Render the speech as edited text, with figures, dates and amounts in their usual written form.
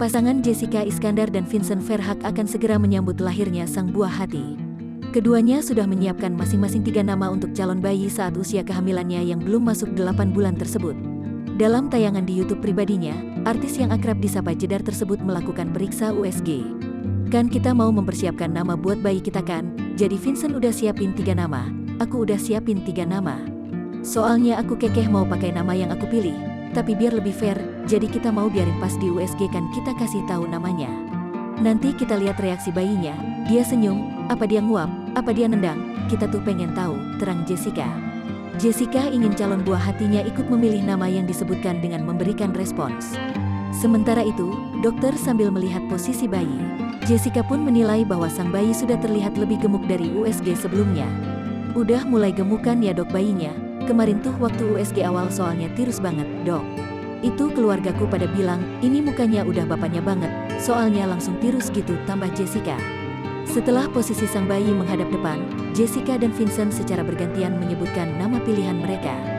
Pasangan Jessica Iskandar dan Vincent Verhaak akan segera menyambut lahirnya sang buah hati. Keduanya sudah menyiapkan masing-masing 3 nama untuk calon bayi saat usia kehamilannya yang belum masuk 8 bulan tersebut. Dalam tayangan di YouTube pribadinya, artis yang akrab disapa Jedar tersebut melakukan periksa USG. Kan kita mau mempersiapkan nama buat bayi kita kan, jadi Vincent udah siapin 3 nama, aku udah siapin 3 nama. Soalnya aku kekeh mau pakai nama yang aku pilih, tapi biar lebih fair, jadi kita mau biarin pas di USG kan kita kasih tahu namanya. Nanti kita lihat reaksi bayinya, dia senyum, apa dia nguap, apa dia nendang, kita tuh pengen tahu, terang Jessica. Jessica ingin calon buah hatinya ikut memilih nama yang disebutkan dengan memberikan respons. Sementara itu, dokter sambil melihat posisi bayi. Jessica pun menilai bahwa sang bayi sudah terlihat lebih gemuk dari USG sebelumnya. Udah mulai gemukan ya dok bayinya, kemarin tuh waktu USG awal soalnya tirus banget, dok. Itu keluargaku pada bilang, ini mukanya udah bapaknya banget, soalnya langsung tirus gitu, tambah Jessica. Setelah posisi sang bayi menghadap depan, Jessica dan Vincent secara bergantian menyebutkan nama pilihan mereka.